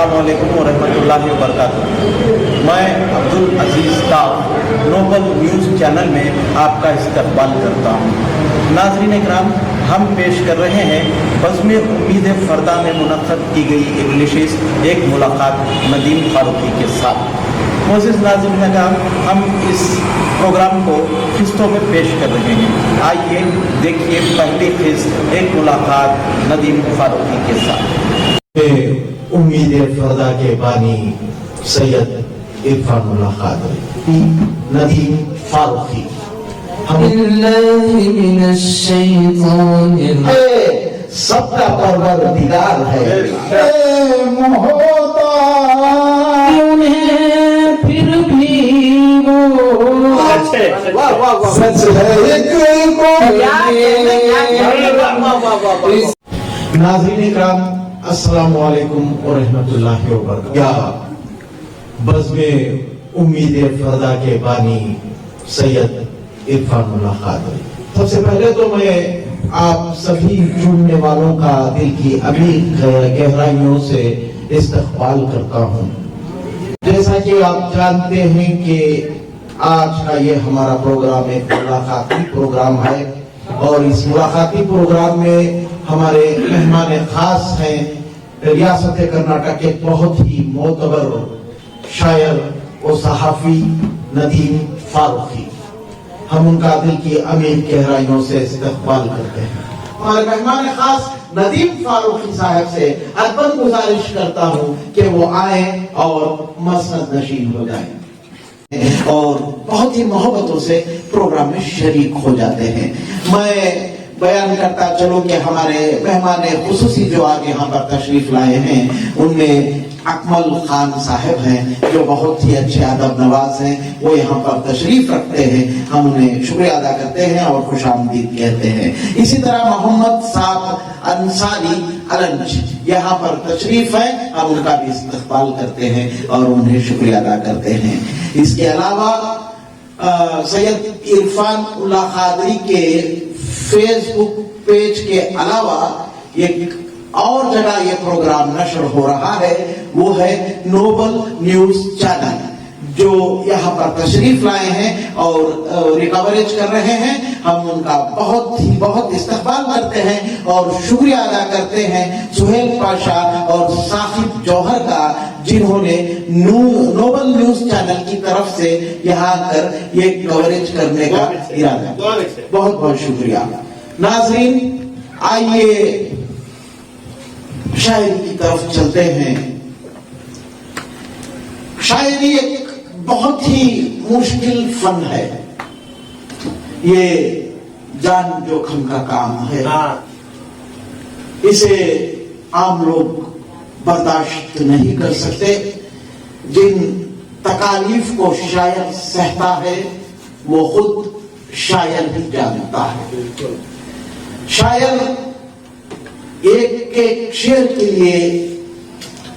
अस्सलाम वालेकुम वरहमतुल्लाहि वबरकातुहू। मैं अब्दुल अजीज़ ताव नोबल न्यूज़ चैनल में आपका इस्तकबाल करता हूँ। नाज़रीन इकराम, हम पेश कर रहे हैं बज़्म उम्मीद फ़रदा में मुनक़्क़द की गई एक नशिस्त, एक मुलाकात नदीम फारूकी के साथ। मोअज़्ज़िज़ नाज़रीन इकराम, हम इस प्रोग्राम को किस्तों में पेश कर रहे हैं। आइए देखिए पहली किस्त, एक मुलाकात नदीम फारूकी के साथ। उम्मीद फ़रदा के बानी सैयद इरफानुल्लाह क़ादरी नदीम फारूकी। सबका परवरदिगार है, फिर भी वो सच है नाज़रीन इकराम, अस्सलाम वालेकुम व रहमतुल्लाहि व बरकातहू। बज़्म उम्मीद फ़रदा के बानी सैयद इरफानुल्लाह क़ादरी। सबसे पहले तो मैं आप सभी जुड़ने वालों का दिल की अमीर गहराइयों से इस्तक़बाल करता हूँ। जैसा कि आप जानते हैं कि आज का ये हमारा प्रोग्राम एक मुलाकाती प्रोग्राम है और इस मुलाकाती प्रोग्राम में हमारे मेहमान खास हैं रियासत कर्नाटक के बहुत ही मोतबर शायर और सहाफ़ी नदीम फारूकी। हम उनका दिल की अमीर गहराइयों से इस्तक़बाल करते हैं। हमारे मेहमान खास नदीम फारूकी साहब से अदबन गुजारिश करता हूँ कि वो आए और मसनद नशीन हो जाएं और बहुत ही मोहब्बतों से प्रोग्राम में शरीक हो जाते हैं। मैं बयान करता चलो कि हमारे मेहमान खुसूसी जो आज यहाँ पर तशरीफ लाए हैं उनमें अकमल खान साहब हैं जो बहुत ही अच्छे अदब नवाज हैं। वो यहाँ पर तशरीफ रखते हैं, हम उन्हें शुक्रिया अदा करते हैं और खुशामदीद कहते हैं। इसी तरह मोहम्मद साहब अंसारी अलंज यहाँ पर तशरीफ है, हम उनका भी इस्तक़बाल करते हैं और उन्हें शुक्रिया अदा करते हैं। इसके अलावा सैयद इरफानुल्लाह क़ादरी के फेसबुक पेज के अलावा एक और जगह ये प्रोग्राम नशर हो रहा है, वो है नोबल न्यूज़ चैनल, जो यहाँ पर तशरीफ लाए हैं और रिकवरेज कर रहे हैं। हम उनका बहुत इस्तक़बाल करते हैं और शुक्रिया अदा करते हैं सुहेल पाशा और साकिब जौहर का, जिन्होंने नोबल न्यूज़ चैनल की तरफ से यहाँ आकर ये कवरेज करने का इरादा। बहुत बहुत शुक्रिया। नाज़रीन, आइए शायरी की तरफ चलते हैं। शायरी एक बहुत ही मुश्किल फन है, ये जान जोखिम का काम है। इसे आम लोग बर्दाश्त नहीं कर सकते। जिन तकालीफ को शायर सहता है वो खुद शायर ही जानता है। शायर एक एक शेर के लिए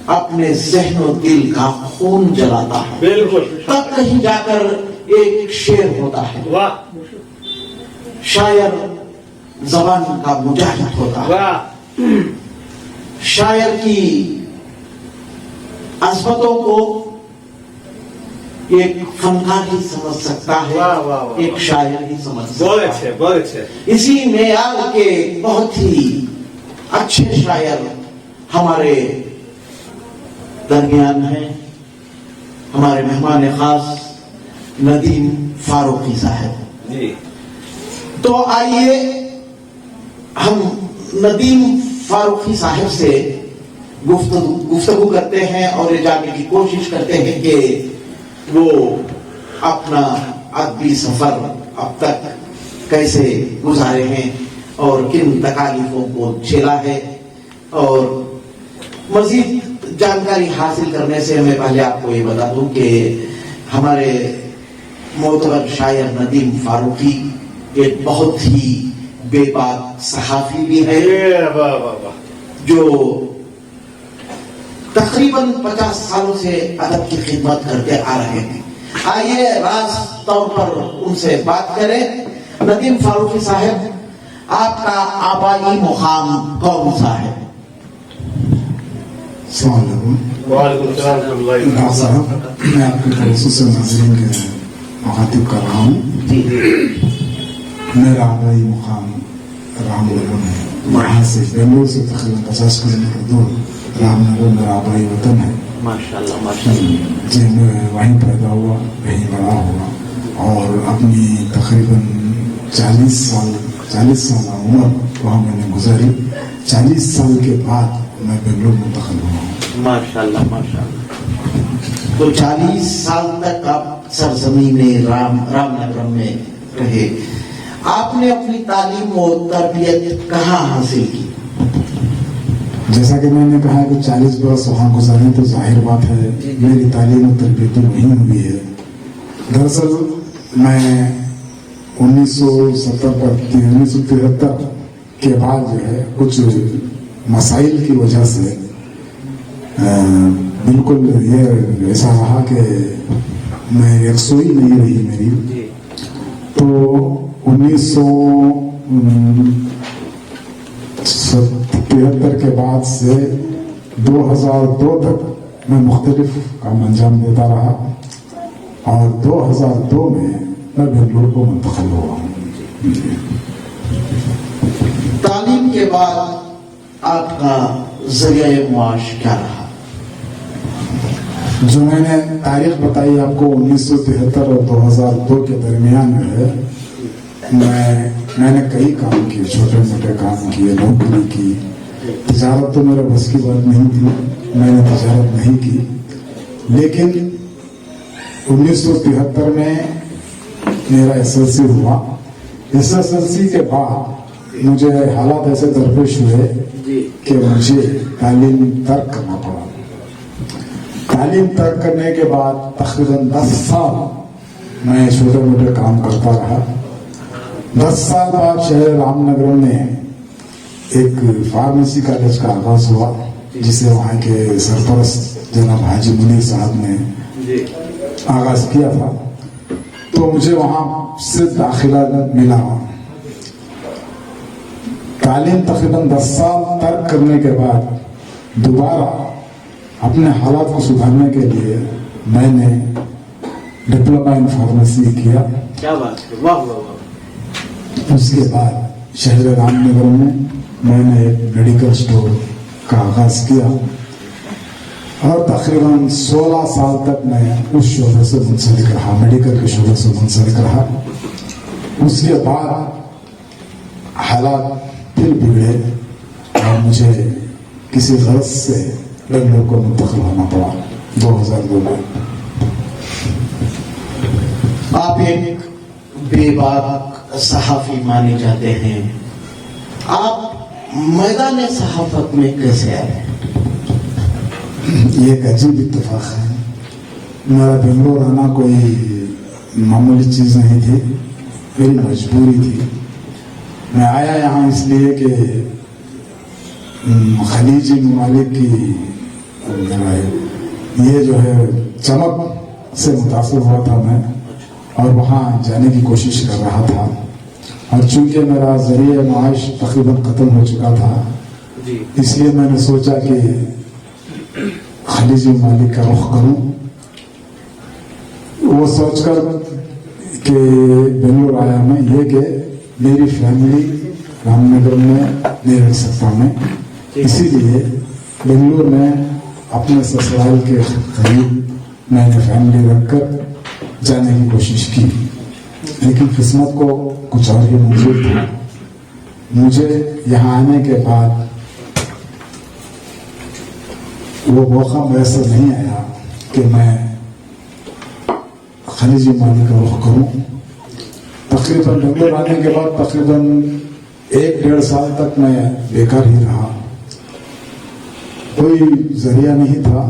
अपने ज़हन दिल का खून जलाता है, बिल्कुल, तब कहीं जाकर एक शेर होता है। शायर ज़बान का मुजाहिद होता है। शायर की अज़मतों को एक फनकार ही समझ सकता है, एक शायर ही समझ सकता है। बहुत अच्छे। इसी मेयार के बहुत ही अच्छे शायर हमारे दरमियान हैं, हमारे मेहमान खास नदीम फारूकी साहब जी। तो आइए हम नदीम फारूकी साहब से गुफ्तगू करते हैं और ये जानने की कोशिश करते हैं कि वो अपना अदबी सफर अब तक कैसे गुजारे हैं और किन तकालीफों को झेला है। और मजीद जानकारी हासिल करने से मैं पहले आपको ये बता दूं कि हमारे मोतबर शायर नदीम फारूकी एक बहुत ही बेबाक सहाफ़ी भी है, जो तकरीबन 50 सालों से अदब की खिदमत करते आ रहे हैं। आइए राज तौर पर उनसे बात करें। नदीम फारूकी साहब, आपका आबाई मुकाम कौन सा है? السلام علیکم وعلیکم السلام ورحمۃ اللہ ڈاکٹر صاحب، میں آپ کے خصوص ناظرین کے مخاطب کر رہا ہوں. جی میرا آبائی مقام رام نگر ہے. یہاں سے بنگلور سے تقریباً 50 کلومیٹر دور رام نگر میرا آبائی وطن ہے. ماشاء اللہ ماشاء اللہ. جی میں وہیں پیدا ہوا، وہیں بڑا ہوا، اور اپنی تقریباً 40 سال عمر وہاں میں نے گزاری. 40 سال کے بعد میں بنگلور منتقل ہوا ہوں. ماشاء اللہ ماشاء اللہ. تو 40 سال تک آپ سرزمین رام نگرم میں رہے. آپ نے اپنی تعلیم و تربیت کہاں حاصل کی؟ جیسا کہ میں نے کہا کہ 40 برس وہاں گزارے تو ظاہر بات ہے میری تعلیم و تربیت وہیں ہوئی ہے. دراصل میں 1973 کے بعد جو ہے کچھ مسائل کی وجہ سے بالکل یہ ایسا رہا کہ میں یکسوئی نہیں رہی میری. تو 1973 کے بعد سے 2002 تک میں مختلف کام انجام دیتا رہا، اور 2002 میں بنگلور کو منتقل ہوا ہوں. تعلیم کے بعد آپ کا ذریعہ معاش کیا رہا؟ جو میں نے تاریخ بتائی آپ کو 1973 اور 2002 کے درمیان جو ہے میں نے کئی کام کیے، چھوٹے موٹے کام کیے، نوکری کی. تجارت تو میرے بس کی بات نہیں تھی، میں نے تجارت نہیں کی. لیکن 1973 میں میرا SSLC ہوا. SSLC کے بعد مجھے حالات ایسے درپیش ہوئے کہ مجھے تعلیم ترک کرنا پڑا. تعلیم ترک کرنے کے بعد تقریباً 10 سال میں چھوٹے موٹے کام کرتا رہا. 10 سال بعد شہر رام نگر میں ایک فارمیسی کالج کا آغاز ہوا، جسے وہاں کے سرپرست جناب حاجی منیر صاحب نے آغاز کیا تھا. تو مجھے وہاں سے داخلہ ملا. تعلیم تقریباً 10 سال ترک کرنے کے بعد دوبارہ اپنے حالات کو سدھارنے کے لیے میں نے ڈپلوما ان فارمیسی کیا. کیا بات ہے، واہ واہ واہ. اس کے بعد شہر رام نگر میں نے ایک میڈیکل اسٹور کا آغاز کیا، اور تقریباً 16 سال تک میں اس شعبے سے منسلک رہا، میڈیکل کے شعبے سے منسلک رہا. اس کے بعد حالات پھر بگڑے اور مجھے کسی غرض سے بنگلور کو منتقل ہونا پڑا 2002 میں. آپ ایک بے باک صحافی مانے جاتے ہیں. آپ میدان صحافت میں کیسے آئے؟ یہ ایک عجیب اتفاق ہے. میرا بنگلور آنا کوئی معمولی چیز نہیں تھی، میری مجبوری تھی. میں آیا یہاں اس لیے کہ خلیجی ممالک کی یہ جو ہے چمک سے متاثر ہوا تھا میں، اور وہاں جانے کی کوشش کر رہا تھا. اور چونکہ میرا ذریعہ معاش تقریباً ختم ہو چکا تھا، اس لیے میں نے سوچا کہ خلیجی ممالک کا رخ کروں. وہ سوچ کر کہ بنگلور آیا میں، یہ کہ میری فیملی رام نگر میں نہیں رہ سکتا میں، اسی لیے بنگلور میں اپنے سسرال کے قریب میں نے فیملی رکھ کر جانے کی کوشش کی. لیکن قسمت کو کچھ اور ہی منظور تھا. مجھے یہاں آنے کے بعد وہ موقع میسر نہیں آیا کہ میں خلیجی ممالک کا رخ کروں. تقریباً بنگلور آنے کے بعد تقریباً 1-1.5 سال تک میں بیکار ہی رہا. کوئی ذریعہ نہیں تھا.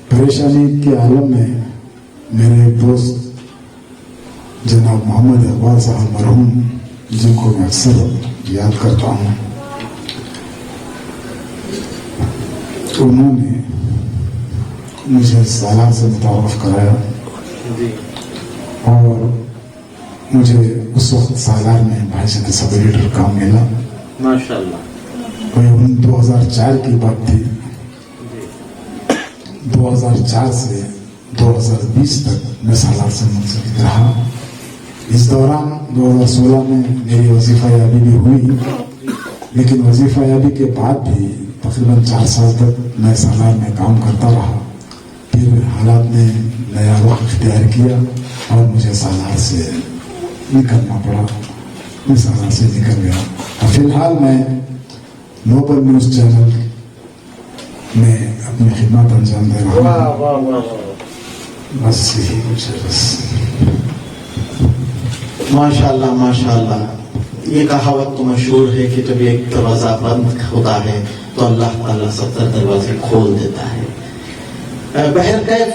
پریشانی کے عالم میں میرے ایک دوست جناب محمد اقبال صاحب مرحوم، جن کو میں اکثر یاد کرتا ہوں، انہوں نے مجھے سالار سے متعارف کرایا، اور مجھے اس وقت سالار میں بھائی سب ایڈیٹر کام ملا. ماشاء اللہ. کوئی 2004 کی بات تھی. 2004 से 2020 तक मैं सालार से मुंसलिक रहा। इस दौरान 2016 में मेरी वजीफा याबी भी हुई, लेकिन वजीफा याबी के बाद भी तकरीबन 4 साल तक मैं सालार में काम करता रहा। फिर हालात ने नया रुख इख्तियार किया और मुझे सालार से निकलना पड़ा। मैं सालार से निकल गया और फिलहाल मैं नोबल न्यूज़ चैनल में अपनी खिदमत अंजाम दे रहा हूँ। बस यही कुछ है। बस माशाल्लाह माशाल्लाह। ये कहावत तो मशहूर है कि जब एक दरवाजा बंद होता है तो अल्लाह ताला 70 दरवाजे खोल देता है। बहरकैफ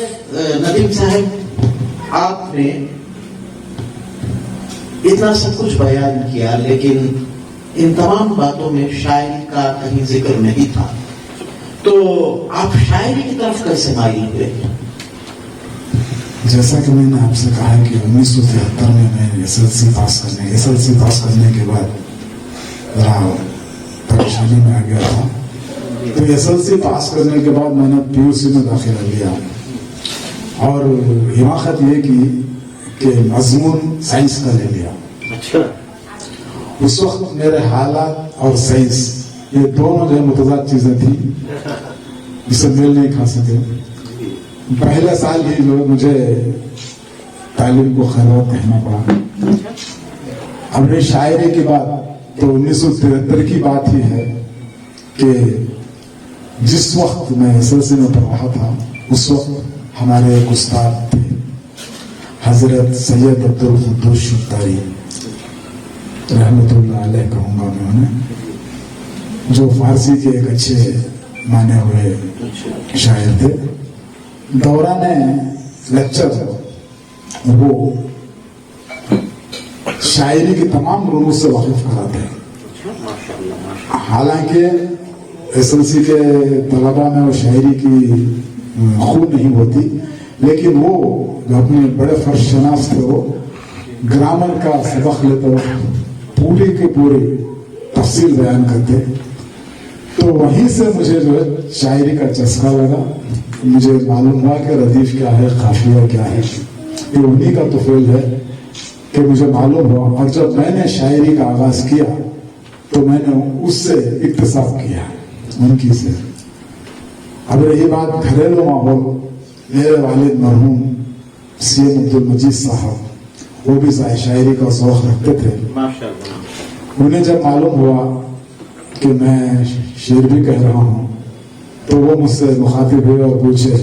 नदीम साहब, आपने इतना सब कुछ बयान किया, लेकिन इन तमाम बातों में शायरी का कहीं जिक्र नहीं था, तो आप शायरी की तरफ कैसे माइल हुए? जैसा कि मैंने आपसे कहा है कि 1973 में मैं एसएलसी पास करने के बाद जरा परेशानी में आ गया था। तो एसएलसी पास करने के बाद मैंने पीयूसी में दाखिला लिया और हिमाकत ये की कि मजमून साइंस का ले लिया। अच्छा। उस वक्त मेरे हालात और साइंस ये दोनों जो मुतजाद चीजें थी, जिसे मेल नहीं खा सके। पहले साल ही जो मुझे तालीम को खैरात कहना पड़ा। अब ये शायरी की बात तो 1973 की बात ही है कि जिस वक्त मैं एसएलसी में पढ़ रहा था, उस वक्त हमारे एक उस्ताद थे हजरत सैयद अब्दुल कुद्दूस शुक्तारी रहमतुल्लाह अलैह कहूँगा मैं उन्हें, जो फारसी के एक अच्छे माने हुए शायर थे। दौरान लेक्चर वो शायरी की तमाम रूपों से वाकिफ कराते हैं। हालांकि एसएलसी के तलबा में वो शायरी की खूब नहीं होती, लेकिन वो जो अपने बड़े फर्शनास थे, वो ग्रामर का सबक लेते वक्त पूरी के पूरी तफसील बयान करते। तो वहीं से मुझे जो है शायरी का चस्का लगा। मुझे मालूम हुआ कि रदीफ क्या है, काफिया क्या है। ये उन्हीं का तुफैल है कि मुझे मालूम हुआ। और जब मैंने शायरी का आगाज किया तो मैंने उससे इक्तिसाब किया, उनकी से। अब रही बात घरेलू माहौल, मेरे वालिद मरहूम सीएम अब्दुल मजीद साहब, वो भी शायरी का शौक रखते थे। उन्हें जब मालूम हुआ कि मैं शेर भी कह रहा हूँ, तो वो मुझसे मुखातिब हुए और पूछे,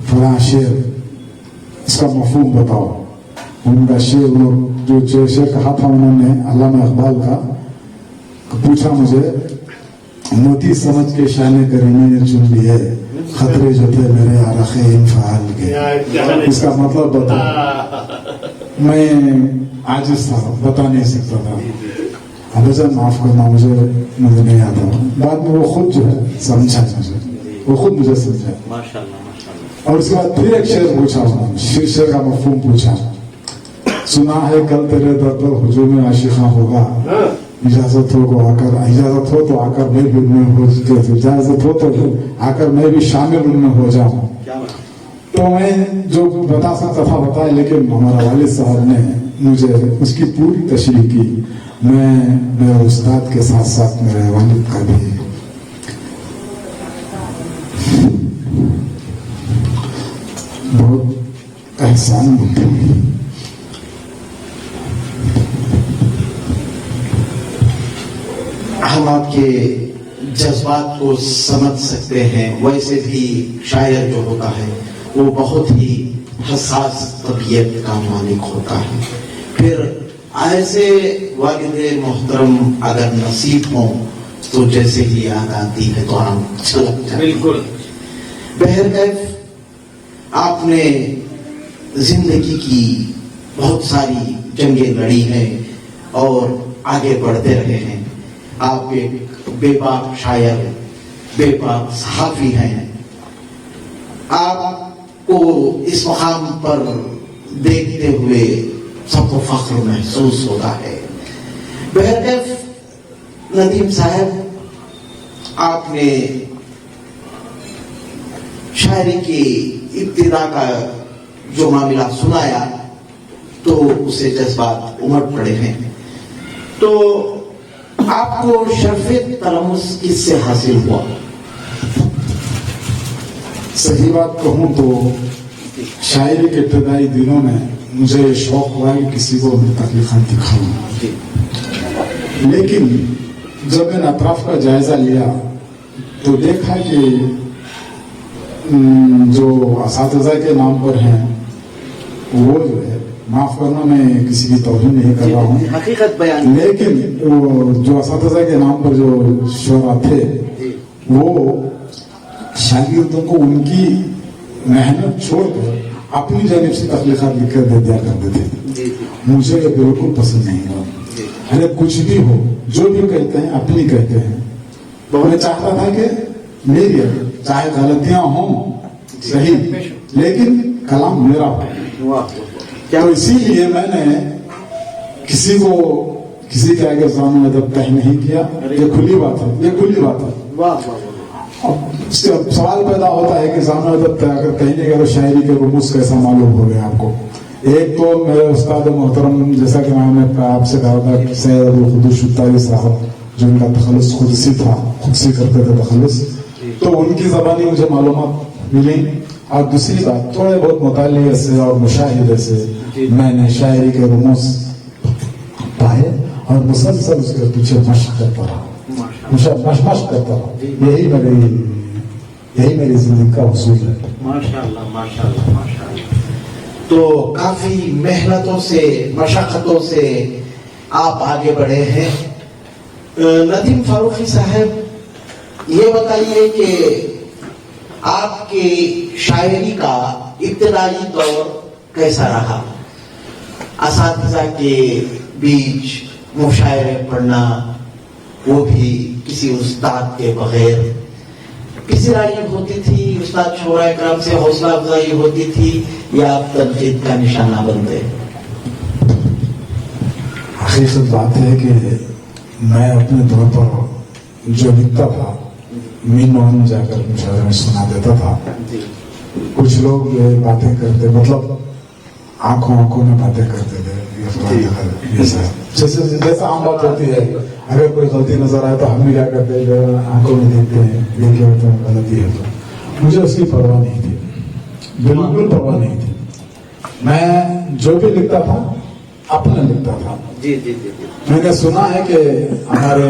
फलां शेर इसका मफहूम बताओ। उनका शेर, जो शेर कहा था उन्होंने अल्लामा इकबाल का, पूछा मुझे, मोती समझ के शान करीने ने चुन लिए, खतरे जो थे मेरे आरखे इंफाल के। इसका मतलब बताओ। मैं आजिज था, बता नहीं सकता था। अबजन माफ करना, मुझे नहीं आता। बाद में वो खुद जो है समझा, वो खुद मुझे समझा। माशाल्लाह। और उसके बाद फिर एक शेर पूछा, शेर का मफहूम पूछा। सुना है कल तेरे दर पर हुजूम आशिका होगा, इजाजत हो तो आकर मैं भी उनमें हो, इजाजत हो तो आकर मैं भी शामिल उनमें हो जाऊं। तो मैं जो बता सकता था बताया, लेकिन हमारा वालिद साहब ने मुझे उसकी पूरी तशरीह की। मैं मेरे उस्ताद के साथ साथ मेरे वालिद का भी बहुत एहसान होता है। हम आपके जज्बात को समझ सकते हैं। वैसे भी शायर जो होता है वो बहुत ही हसास तबीयत का मालिक होता है। फिर ऐसे वालिद मोहतरम अगर नसीब हो तो जैसे ही याद आती है तो हम छलक जाते हैं। बिल्कुल। बहरकैफ आपने जिंदगी की बहुत सारी जंगें लड़ी हैं और आगे बढ़ते रहे हैं। आप एक बेबाक शायर, बेबाक सहाफी हैं। आपको इस मकाम पर देखते हुए सबको फख्र महसूस होता है। बहरकैफ नदीम साहब, आपने शायरी की इब्तिदा का जो मामला सुनाया तो उसे जज्बात उमड़ पड़े हैं। तो आपको शर्फ़े तलम्मुस किससे हासिल हुआ? सही बात कहूँ तो शायरी के इब्तदाई दिनों में मुझे शौक हुआ कि किसी को मैं तख्लीक़ात दिखाऊं, लेकिन जब मैंने अतराफ का जायजा लिया तो देखा कि जो असातिज़ा के नाम पर हैं वो जो है, माफ करना मैं किसी की तौहीन नहीं कर रहा हूँ, हकीकत बयान, लेकिन वो जो असातिज़ा के नाम पर जो शोरा थे वो शागिर्दों को उनकी मेहनत छोड़कर अपनी जानिब से तख्लीक़ात लिख कर दे दिया करते थे। मुझे ये बिल्कुल पसंद नहीं हुआ। अरे कुछ भी हो, जो भी कहते हैं अपनी कहते हैं। मैं चाहता था कि मेरी चाहे गलतियां हों सही, लेकिन कलाम मेरा हो। तो इसीलिए मैंने किसी को किसी के आगे ज़ान अदब तय नहीं किया। ये खुली बात है, ये खुली बात है। उससे अब सवाल पैदा होता है कि ज़ान अदब तय अगर कहने का तो शायरी के रुमूस कैसा मालूम हो गया आपको? एक तो मेरे उस्ताद मोहतरम, जैसा कि मैंने आपसे कहा था, सैयद अब्दुल कुद्दूस शुत्तारी साहब, जो इनका तखल्लुस खुद से था, खुद से करते थे तखल्लुस, तो उनकी ज़बानी मुझे मालूमात मिली। और दूसरी बात, थोड़े बहुत मुतालिए से और मुशाहिदे से मैंने शायरी के रुमूस पाए और मुसलसल उसके पीछे मशक करता रहा, मशक करता रहा। यही मेरी जिंदगी का उसूल है। माशाअल्लाह, माशाअल्लाह, माशाअल्लाह। तो काफी मेहनतों से, मशक्कतों से आप आगे बढ़े हैं। नदीम फारूकी साहब, ये बताइए कि आपकी शायरी का इब्तिदाई दौर कैसा रहा? असातिज़ा के बीच मुशायरे पढ़ना, वो भी किसी उस्ताद के बगैर, किसी राय होती थी? उस्ताद शोरा इकराम से हौसला अफजाई होती थी या आप तनकीद का निशाना बनते? हकीकत बात है कि मैं अपने दौर पर जो लिखता था मीन जाकर मुशायरे में सुना देता था। कुछ लोग बातें करते, मतलब आंखों आंखों में बातें करते थे, जैसा आम बात होती है। अगर कोई गलती नजर आए तो हम भी क्या करते हैं, आंखों में देखते हैं, देखिए तो गलती है। तो मुझे उसकी परवाह नहीं थी, बिल्कुल परवाह नहीं थी। मैं जो भी लिखता था अपना लिखता था। मैंने सुना है कि हमारे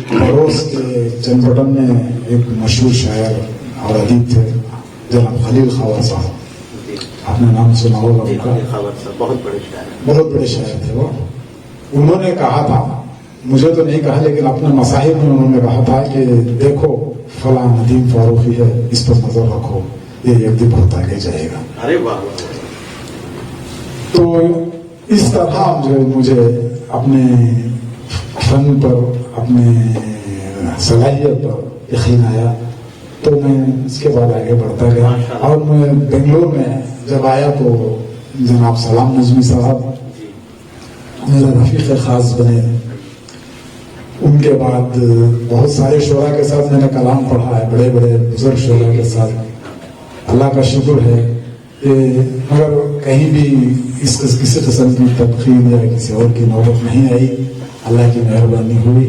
पड़ोस के चंदपटन में एक मशहूर शायर और अदीब थे, जनाब खलील खावर साहब, आपने नाम सुना होगा उनका, बहुत बड़े शायर थे वो। उन्होंने कहा था, मुझे तो नहीं कहा लेकिन अपने मसाहिब में उन्होंने कहा था कि देखो फला नदीम फारूकी है, इस पर नजर रखो, ये एक दिन बहुत आगे जाएगा। अरे वाह। तो इस तरह मुझे अपने फन पर, अपने सलाहियत पर यकीन आया, तो मैं इसके बाद आगे बढ़ता गया। और मैं बेंगलोर में जब आया तो जनाब सलाम नजमी साहब मेरा रफीक खास बने। उनके बाद बहुत सारे शोरा के साथ मैंने कलाम पढ़ा है, बड़े बड़े बुजुर्ग शोरा के साथ। अल्लाह का शुक्र है कि मगर कहीं भी किसी किस्म की तनकीद या किसी और की नौबत नहीं आई। अल्लाह की मेहरबानी हुई,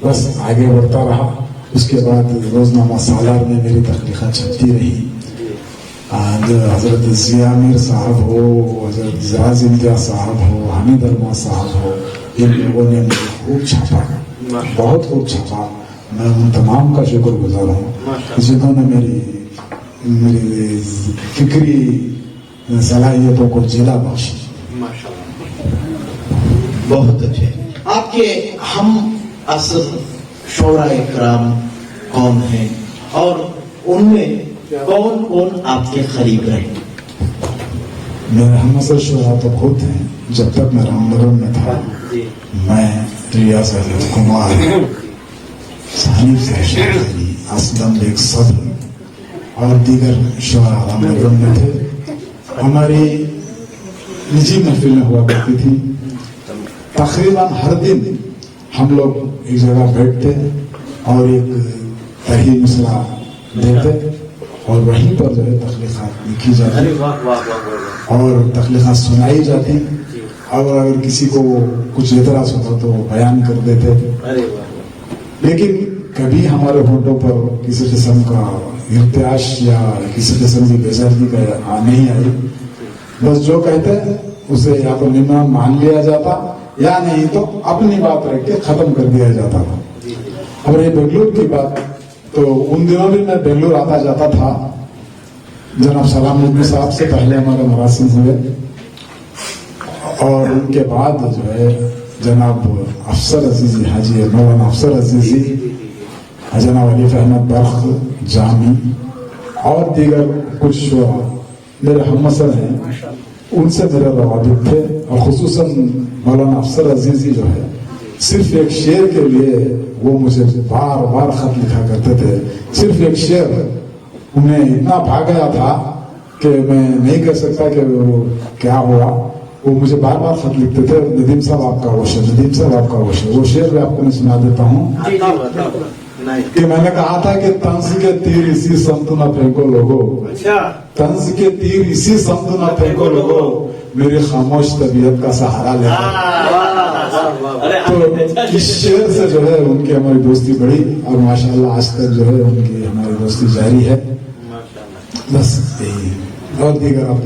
बस आगे बढ़ता रहा। उसके बाद रोजनामा सालार में मेरी तख्लीक़ात चलती रही। हजरत जिया मीर साहब हो, हजरत ज़राज इंदिया साहब हो, हामिद अरमा साहब हो, इन लोगों ने मुझे खूब छापा, बहुत खूब छापा। मैं उन तमाम का शुक्रगुजार हूँ जिन्होंने मेरी फिक्री सलाहियतों को जिला बख्शी। बहुत अच्छे। आपके हम असल शोरा इकराम कौन हैं और उनमें कौन कौन आपके करीब रहे? मेरे हम असल शोरा तो बहुत हैं। जब तक मैं रामनगर में था, मैं रियाज अहमद कुमार, सानिब फैशन अली, असलम बेग सब्र और दीगर शोरा रामनगर में थे। हमारी निजी महफिलें हुआ करती थी। तकरीबन हर दिन हम लोग एक जगह बैठते और एक तहरीर मिसरा देते اور وہیں پر جو ہے تخلیقات لکھی جاتی ارے واہ واہ واہ واہ اور تخلیقات سنائی جاتی، اور اگر کسی کو کچھ اعتراض ہوتا تو وہ بیان کر دیتے. ارے واہ. لیکن کبھی ہمارے ہونٹوں پر کسی قسم کا ارتعاش یا کسی قسم کی بےزتی کا نہیں آئی. بس جو کہتے ہیں اسے یا تو نمنا مان لیا جاتا یا نہیں تو اپنی بات رکھ کے ختم کر دیا جاتا تھا. اور یہ بنگلور کی بات تو ان دنوں بھی میں بنگلور آتا جاتا تھا. جناب سلام نبی صاحب سے پہلے ہمارے مراسم ہوئے اور ان کے بعد جو ہے جناب افسر عزیزی حاجی مولانا افسر عزیزی، جناب علیف احمد برخ جامی اور دیگر کچھ میرے ہم مسل ہیں، ان سے میرے روابط تھے. اور خصوصاً مولانا افسر عزیزی جو ہے صرف ایک شعر کے لیے وہ مجھے بار بار خط لکھا کرتے تھے. صرف ایک شعر انہیں اتنا بھا گیا تھا کہ میں نہیں کہہ سکتا کہ وہ کیا ہوا. وہ مجھے بار بار خط لکھتے تھے، ندیم صاحب آپ کا وہ شعر، ندیم صاحب آپ کا وہ شعر. وہ شعر میں آپ کو میں سنا دیتا ہوں کہ میں نے کہا تھا کہ طنز کے تیر اسی سمت نہ پھینکو لوگو، طنز کے تیر اسی سمت نہ پھینکو لوگو، میری خاموش طبیعت کا سہارا لے. تو اس شعر سے جو ہے ان کی ہماری دوستی بڑھی اور ماشاءاللہ آج تک جو ہے ان کی ہماری دوستی جاری ہے. بس یہی اور دیگر آپ